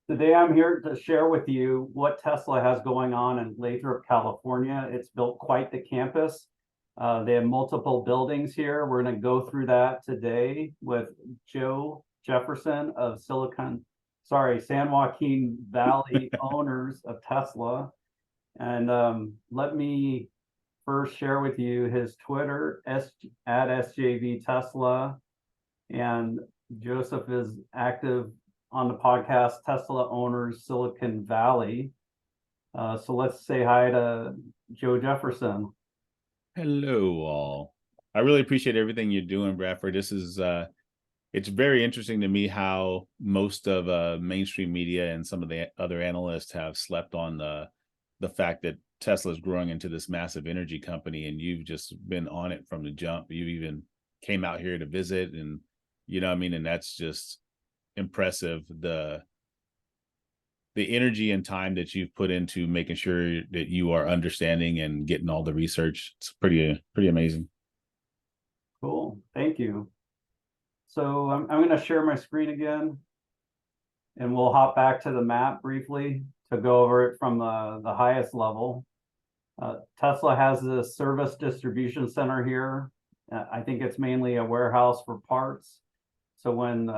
Today, I'm here to share with you what Tesla has going on in Lathrop, California. It's built quite the campus. They have multiple buildings here. We're going to go through that today with Joe Jefferson of San Joaquin Valley owners of Tesla. And let me first share with you his Twitter at SJV Tesla. And Joseph is active on the podcast Tesla Owners Silicon Valley. So let's say hi to Joe Jefferson. Hello, all. I really appreciate everything you're doing, Bradford. This is it's very interesting to me how most of mainstream media and some of the other analysts have slept on the fact that Tesla is growing into this massive energy company, and you've just been on it from the jump. You even came out here to visit, and and that's just impressive. The energy and time that you've put into making sure that you are understanding and getting all the research. It's pretty amazing. Cool. Thank you. So I'm going to share my screen again, and we'll hop back to the map briefly to go over it from the highest level. Tesla has a service distribution center here. I think it's mainly a warehouse for parts. So when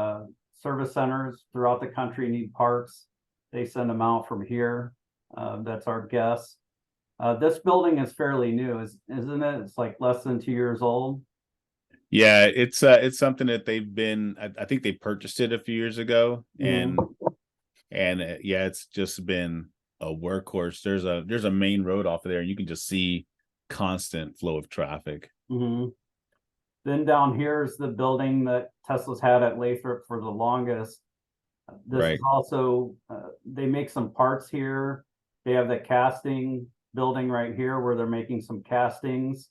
service centers throughout the country need parts, they send them out from here. That's our guess. This building is fairly new, isn't it? It's like less than 2 years old. Yeah, it's something that they've been. I think they purchased it a few years ago, and yeah, it's just been a workhorse. There's a main road off of there, and you can just see constant flow of traffic. Then down here is the building that Tesla's had at Lathrop for the longest. This is also, they make some parts here. They have the casting building right here where they're making some castings.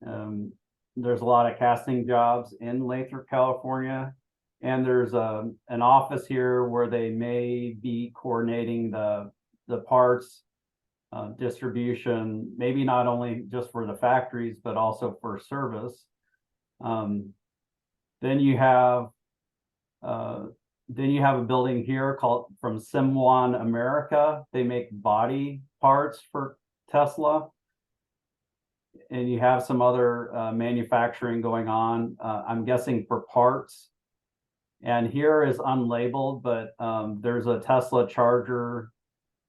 There's a lot of casting jobs in Lathrop, California. And there's an office here where they may be coordinating the parts distribution, maybe not only just for the factories, but also for service. Then you have a building here called from Simwan America. They make body parts for Tesla. And you have some other manufacturing going on, I'm guessing for parts. And here is unlabeled, but there's a Tesla charger.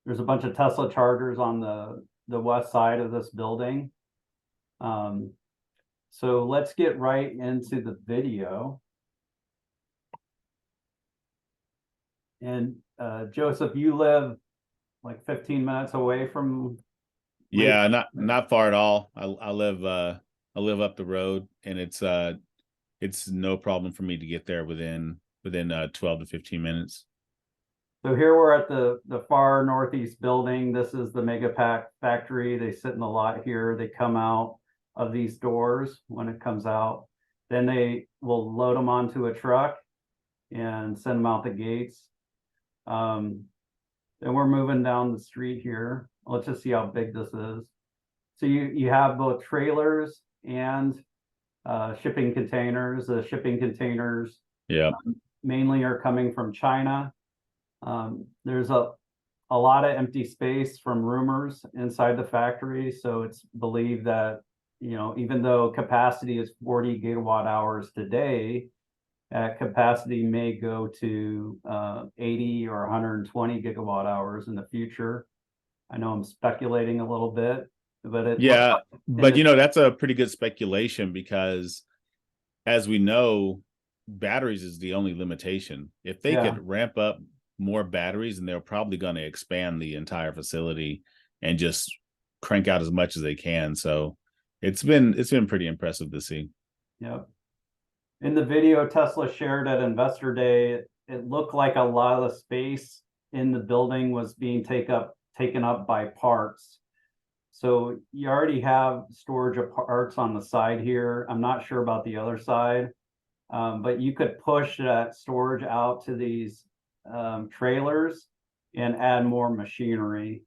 There's a bunch of Tesla chargers on the west side of this building. So let's get right into the video. And Joseph, you live like 15 minutes away from. Yeah, not far at all. I live up the road, and it's no problem for me to get there within 12 to 15 minutes. So here we're at the far northeast building. This is the Megapack Factory. They sit in the lot here. They come out of these doors when it comes out. Then they will load them onto a truck and send them out the gates. Then we're moving down the street here. Let's just see how big this is. So you have both trailers and shipping containers. The shipping containers mainly are coming from China. There's a lot of empty space from rumors inside the factory. So it's believed that, even though capacity is 40 gigawatt hours today, capacity may go to 80 or 120 gigawatt hours in the future. I know I'm speculating a little bit, but that's a pretty good speculation because, as we know, batteries is the only limitation. If they could ramp up more batteries, and they're probably going to expand the entire facility and just crank out as much as they can. So it's been pretty impressive to see. Yep. In the video Tesla shared at Investor Day, it looked like a lot of the space in the building was being taken up by parts. So you already have storage of parts on the side here. I'm not sure about the other side, but you could push that storage out to these trailers and add more machinery.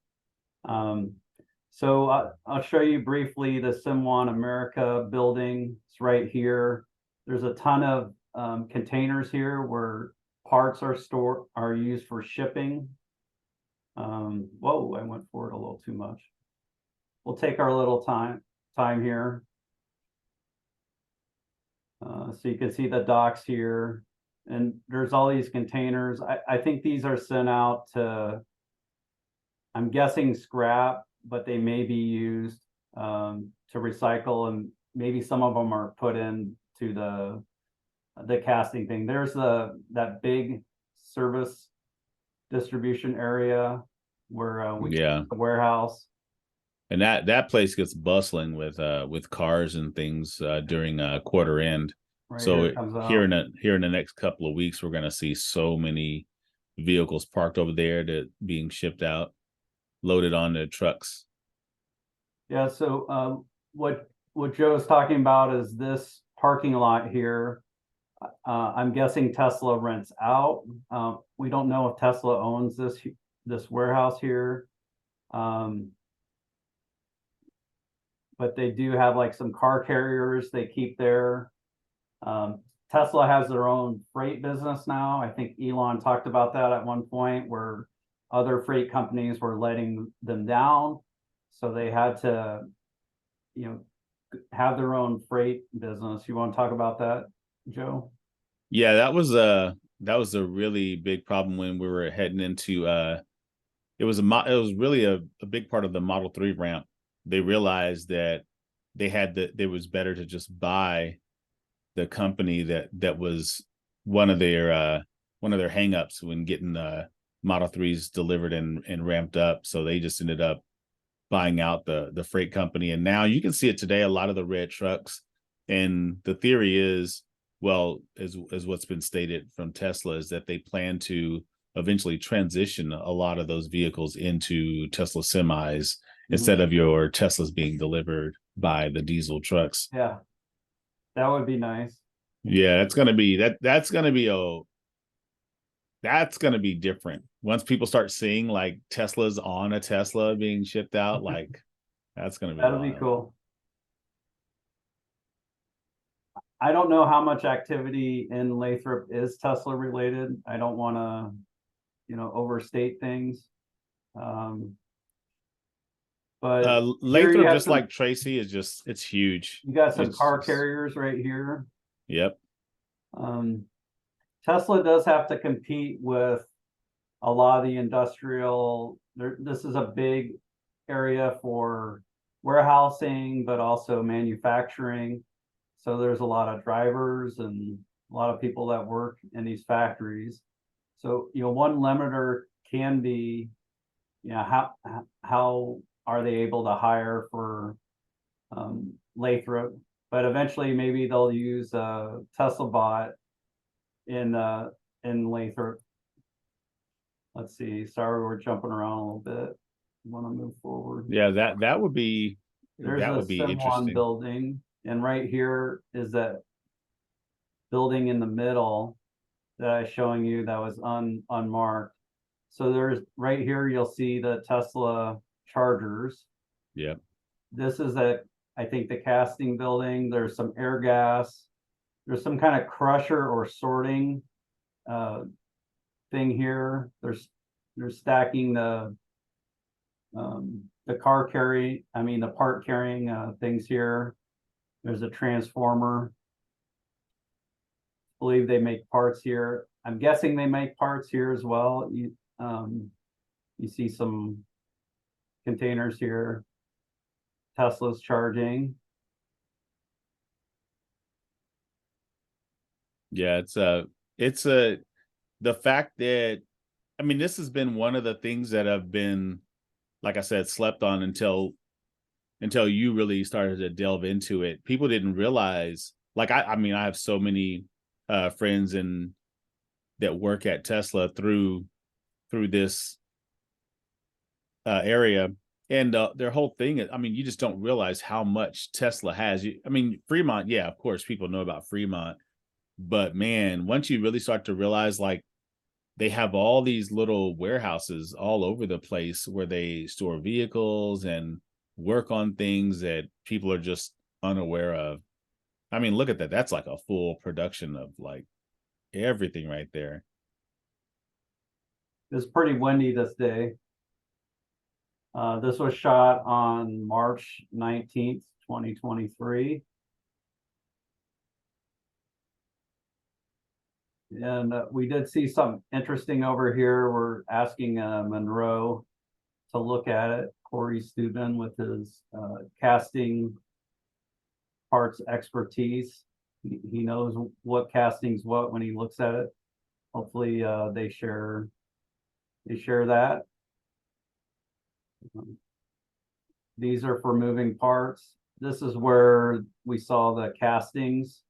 So I'll show you briefly the Simwan America building. It's right here. There's a ton of containers here where parts are used for shipping. Whoa, I went forward a little too much. We'll take our little time here. So you can see the docks here, and there's all these containers. I think these are sent out to, I'm guessing scrap, but they may be used to recycle, and maybe some of them are put into the casting thing. There's that big service distribution area where we Yeah, the warehouse. and that place gets bustling with cars and things during quarter end. Right here So it comes here out. in the next couple of weeks, we're going to see so many vehicles parked over there that being shipped out, loaded onto trucks. Yeah, so what Joe's talking about is this parking lot here. I'm guessing Tesla rents out. We don't know if Tesla owns this warehouse here. But they do have like some car carriers they keep there. Tesla has their own freight business now. I think Elon talked about that at one point, where other freight companies were letting them down. So they had to, have their own freight business. You want to talk about that, Joe? Yeah, that was a really big problem when we were heading into it was really a big part of the Model 3 ramp. They realized that it was better to just buy the company that was one of their hangups when getting Model 3s delivered and ramped up. So they just ended up buying out the freight company. And now you can see it today, a lot of the red trucks. And the theory is, well, as what's been stated from Tesla, is that they plan to eventually transition a lot of those vehicles into Tesla semis instead of your Teslas being delivered by the diesel trucks. Yeah, that would be nice. Yeah, that's gonna be different once people start seeing like Teslas on a Tesla being shipped out. Like that's gonna be That'll be cool. I don't know how much activity in Lathrop is Tesla related. I don't want to, overstate things. But Lathrop, just like Tracy, it's huge. You got some car carriers right here. Yep. Tesla does have to compete with a lot of the industrial. This is a big area for warehousing, but also manufacturing. So there's a lot of drivers and a lot of people that work in these factories. So, one limiter can be, how are they able to hire for Lathrop? But eventually maybe they'll use a Tesla bot in Lathrop. Let's see. Sorry, we're jumping around a little bit. Want to move forward? Yeah, that would be interesting. Building, and right here is that building in the middle that I was showing you that was unmarked. So there's right here, you'll see the Tesla chargers. Yep. This is I think the casting building. There's some air gas. There's some kind of crusher or sorting thing here. They're stacking the part carrying things here. There's a transformer. I believe they make parts here. I'm guessing they make parts here as well. You see some containers here. Tesla's charging. Yeah, it's the fact that, I mean, this has been one of the things that have been, like I said, slept on until you really started to delve into it. People didn't realize, like, I mean, I have so many friends that work at Tesla through this area, and their whole thing is, I mean, you just don't realize how much Tesla has. I mean, Fremont, yeah, of course, people know about Fremont, but man, once you really start to realize, like, they have all these little warehouses all over the place where they store vehicles and work on things that people are just unaware of. I mean, look at that. That's like a full production of like everything right there. was pretty windy this day. This was shot on March 19th, 2023. And we did see something interesting over here. We're asking Monroe to look at it. Corey Steuben with his casting parts expertise. He knows what casting's what when he looks at it. Hopefully they share that. These are for moving parts. This is where we saw the castings.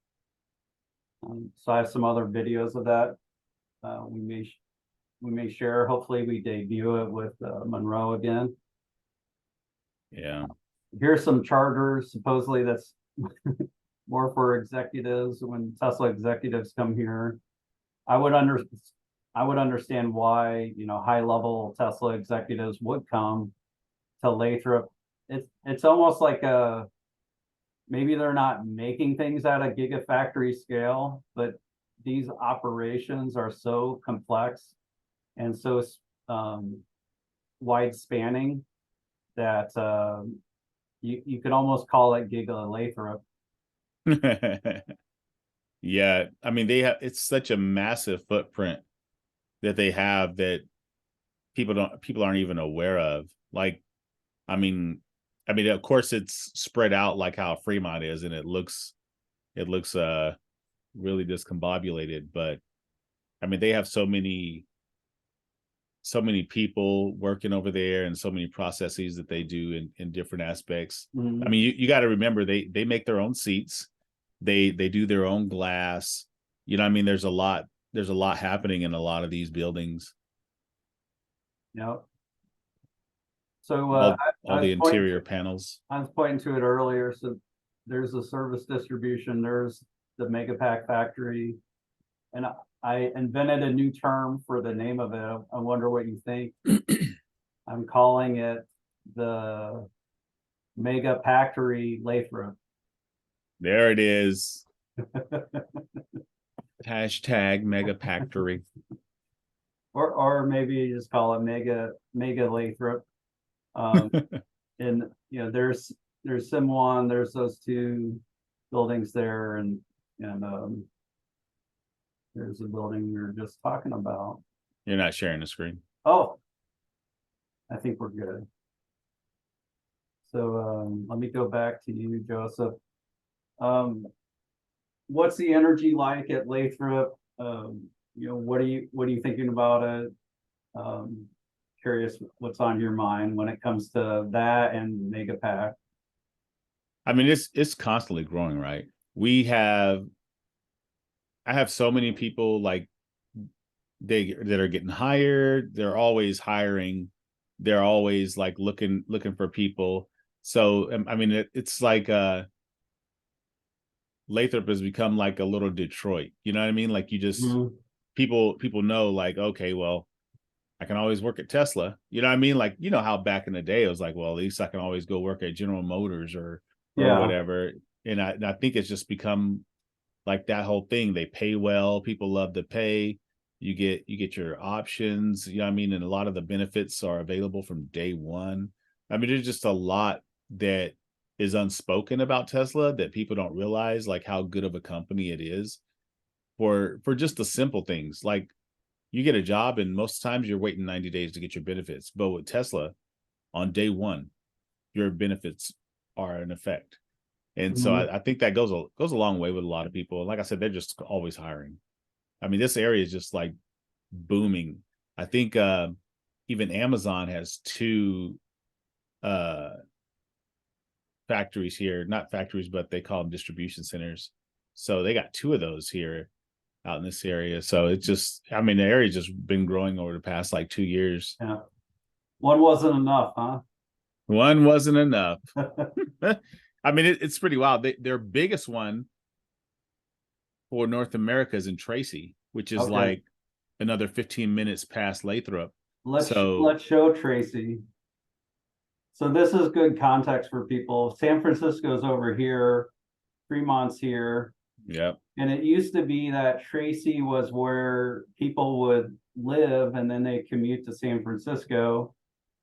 So I have some other videos of that. We may share. Hopefully we debut it with Monroe again. Yeah. Here's some chargers. Supposedly that's more for executives. When Tesla executives come here, I would understand why, you know, high-level Tesla executives would come to Lathrop. It's almost like maybe they're not making things at a gigafactory scale, but these operations are so complex and so wide spanning that you could almost call it Giga Lathrop. Yeah, I mean it's such a massive footprint that they have that people aren't even aware of. Like, I mean, of course it's spread out like how Fremont is, and it looks really discombobulated, but I mean they have so many people working over there and so many processes that they do in different aspects. I mean, you got to remember they make their own seats, they do their own glass. You know, I mean, there's a lot happening in a lot of these buildings. Yep. So all the interior panels. I was pointing to it earlier. So there's a service distribution, there's the Megapack Factory, and I invented a new term for the name of it. I wonder what you think. I'm calling it the Megapactory Lathrop. There it is. Hashtag Megapactory. Or maybe you just call it Mega Lathrop. And you know, there's Sim One, there's those two buildings there, and there's a building we were just talking about. You're not sharing the screen. Oh, I think we're good. So let me go back to you, Joseph. What's the energy like at Lathrop? You know, what are you thinking about it? Curious what's on your mind when it comes to that and Megapack. I mean, it's constantly growing, right? I have so many people like that are getting hired. They're always hiring. They're always like looking for people. So I mean, it's like Lathrop has become like a little Detroit. You know what I mean? Like you just people know like, okay, well, I can always work at Tesla. You know what I mean? Like, you know how back in the day it was like, well, at least I can always go work at General Motors or whatever. And I think it's just become like that whole thing. They pay well, people love to pay. You get your options, you know what I mean? And a lot of the benefits are available from day one. I mean, there's just a lot that is unspoken about Tesla that people don't realize, like how good of a company it is for just the simple things. Like you get a job and most times you're waiting 90 days to get your benefits. But with Tesla, on day one, your benefits are in effect. And so I think that goes a long way with a lot of people. Like I said, they're just always hiring. I mean, this area is just like booming. I think even Amazon has two factories here, not factories, but they call them distribution centers. So they got two of those here out in this area. So it's just, I mean, the area's just been growing over the past like 2 years. Yeah. One wasn't enough, huh? One wasn't enough. I mean, it's pretty wild. Their biggest one for North America is in Tracy, which is like another 15 minutes past Lathrop. Let's show Tracy. So this is good context for people. San Francisco's over here, Fremont's here. Yep. And it used to be that Tracy was where people would live and then they commute to San Francisco.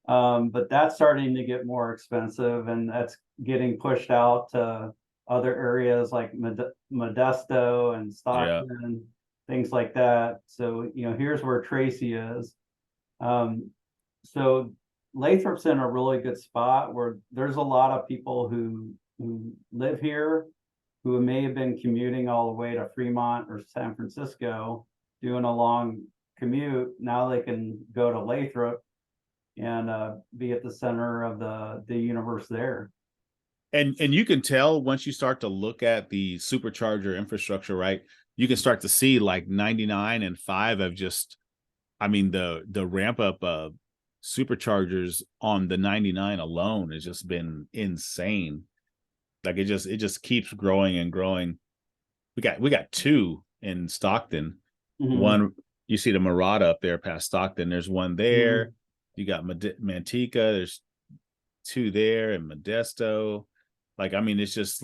But that's starting to get more expensive, and that's getting pushed out to other areas like Modesto and Yeah. Stockton, things like that. So, here's where Tracy is. So Lathrop's in a really good spot where there's a lot of people who live here who may have been commuting all the way to Fremont or San Francisco, doing a long commute. Now they can go to Lathrop and be at the center of the universe there. And you can tell once you start to look at the supercharger infrastructure, right? You can start to see like 99 and 5 of just, I mean, the ramp up of superchargers on the 99 alone has just been insane. Like it just keeps growing and growing. We got 2 in Stockton. Mm-hmm. One, you see the Murata up there past Stockton. There's one there. Mm-hmm. You got Manteca. There's 2 there, and Modesto. Like, I mean, it's just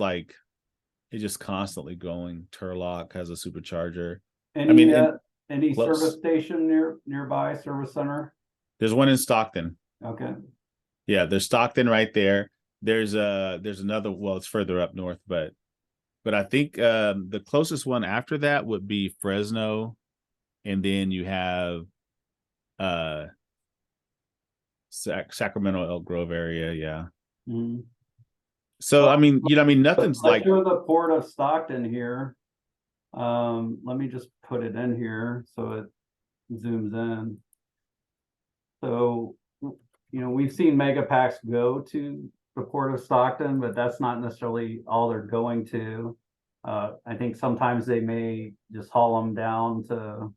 constantly going. Turlock has a supercharger. Any service station nearby, service center? There's one in Stockton. Okay. Yeah, there's Stockton right there. There's another, well, it's further up north, but I think the closest one after that would be Fresno, and then you have Sacramento, Elk Grove area, yeah. Mm-hmm. So I mean, nothing's let's like show the port of Stockton here. Let me just put it in here so it zooms in. So, we've seen Megapacks go to the port of Stockton, but that's not necessarily all they're going to. I think sometimes they may just haul them down to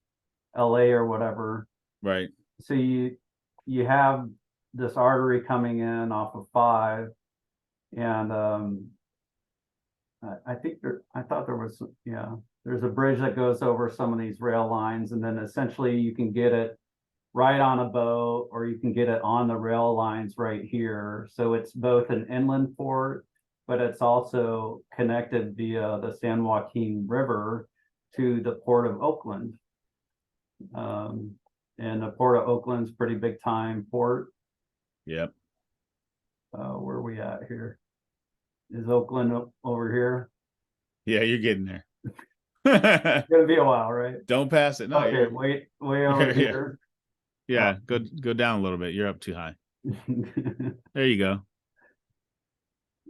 LA or whatever. right. So you have this artery coming in off of 5, and I thought there was, there's a bridge that goes over some of these rail lines, and then essentially you can get it right on a boat, or you can get it on the rail lines right here. So it's both an inland port, but it's also connected via the San Joaquin River to the Port of Oakland. And the Port of Oakland's pretty big time port. Yep. Where are we at here? Is Oakland over here? Yeah, you're getting there. It's gonna be a while, right? Don't pass it. No, okay, way over here. Yeah, go down a little bit. You're up too high. There you go.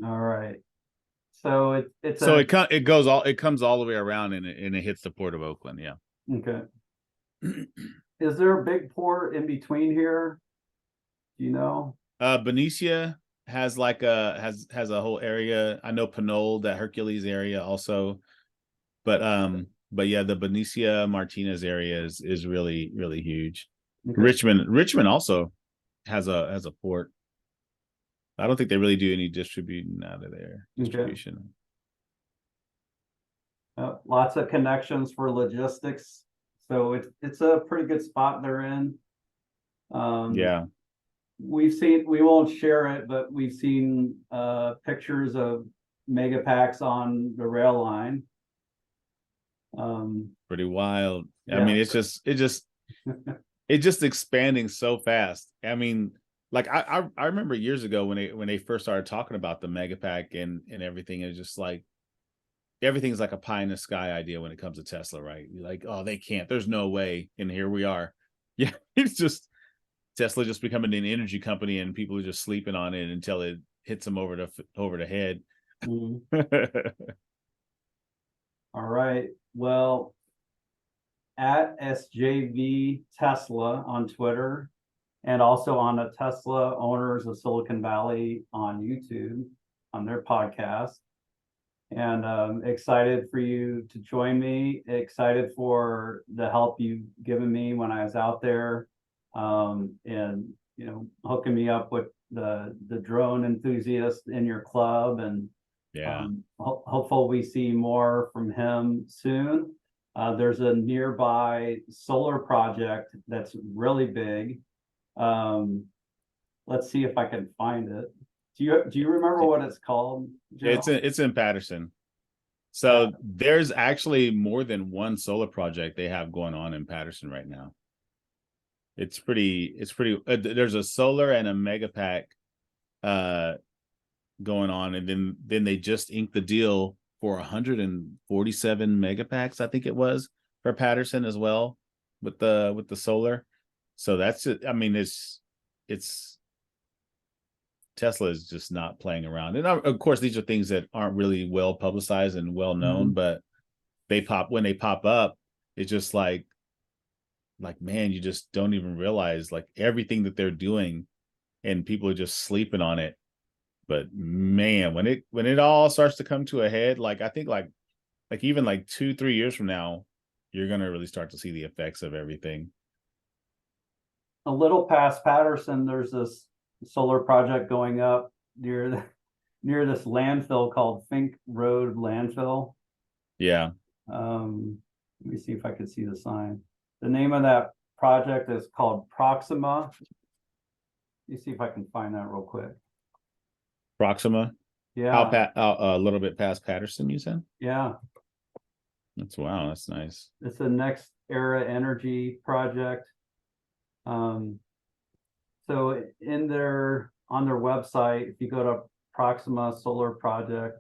All right. So it comes all the way around and it hits the Port of Oakland. Yeah. Okay. Is there a big port in between here? Do you know? Benicia has like has a whole area. I know Pinole, that Hercules area also, but yeah, the Benicia Martinez area is really, really huge. Okay. Richmond also has a port. I don't think they really do any distributing out of there. Distribution. Okay. Lots of connections for logistics, so it's a pretty good spot they're in. Yeah. We won't share it, but we've seen pictures of Megapacks on the rail line. Pretty wild. Yeah. I mean, it's just expanding so fast. I mean, like I remember years ago when they first started talking about the Megapack and everything. It's just like everything's like a pie in the sky idea when it comes to Tesla, right? You're like, oh, they can't. There's no way. And here we are. Yeah, it's just Tesla just becoming an energy company, and people are just sleeping on it until it hits them over the head. All right. Well, at SJV Tesla on Twitter, and also on the Tesla Owners of Silicon Valley on YouTube on their podcast. And excited for you to join me. Excited for the help you've given me when I was out there, and hooking me up with the drone enthusiast in your club. And yeah, hopefully we see more from him soon. There's a nearby solar project that's really big. Let's see if I can find it. Do you remember what it's called, Joe? It's in Patterson. So there's actually more than one solar project they have going on in Patterson right now. It's pretty, there's a solar and a Megapack going on, and then they just inked the deal for 147 megapacks, I think it was, for Patterson as well, with the solar. So that's it. I mean, it's Tesla is just not playing around. And of course, these are things that aren't really well publicized and well known, but when they pop up, it's just like, man, you just don't even realize like everything that they're doing, and people are just sleeping on it. But man, when it all starts to come to a head, like I think like even like 2-3 years from now, you're gonna really start to see the effects of everything. A little past Patterson, there's this solar project going up near this landfill called Fink Road Landfill. Yeah. Let me see if I could see the sign. The name of that project is called Proxima. Let me see if I can find that real quick. Proxima. Yeah. A little bit past Patterson, you said? Yeah. Wow, that's nice. It's a NextEra Energy project. So on their website, if you go to Proxima Solar Project,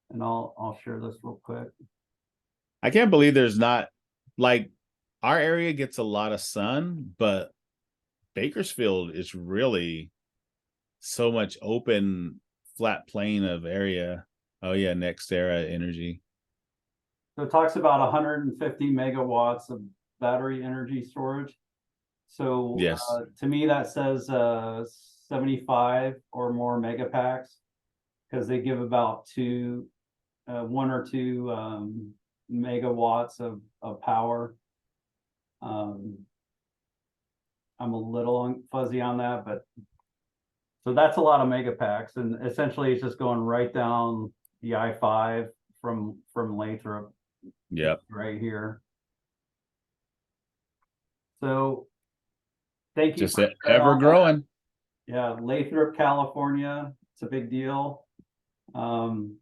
and I'll share this real quick. I can't believe there's not, like, our area gets a lot of sun, but Bakersfield is really so much open, flat plain of area. Oh yeah, NextEra Energy. So it talks about 150 megawatts of battery energy storage. So Yes. to me, that says 75 or more megapacks, because they give about 1 or 2 megawatts of power. I'm a little fuzzy on that, but so that's a lot of megapacks, and essentially it's just going right down the I-5 from Lathrop. Yep. Right here. So thank you. Just ever growing. Yeah, Lathrop, California. It's a big deal. And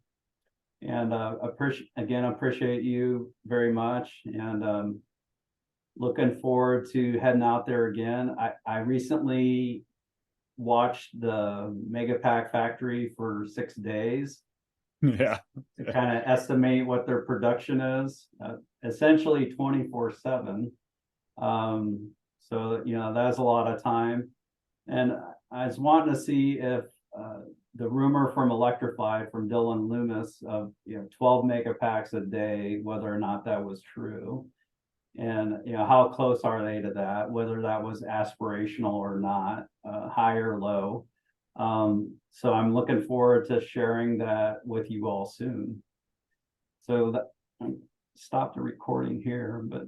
appreciate you very much, and looking forward to heading out there again. I recently watched the Megapack Factory for 6 days. Yeah. To kind of estimate what their production is, essentially 24/7. So that's a lot of time, and I was wanting to see if the rumor from Electrify from Dylan Loomis of 12 megapacks a day, whether or not that was true, and how close are they to that, whether that was aspirational or not, high or low. So I'm looking forward to sharing that with you all soon. So that, stop the recording here, but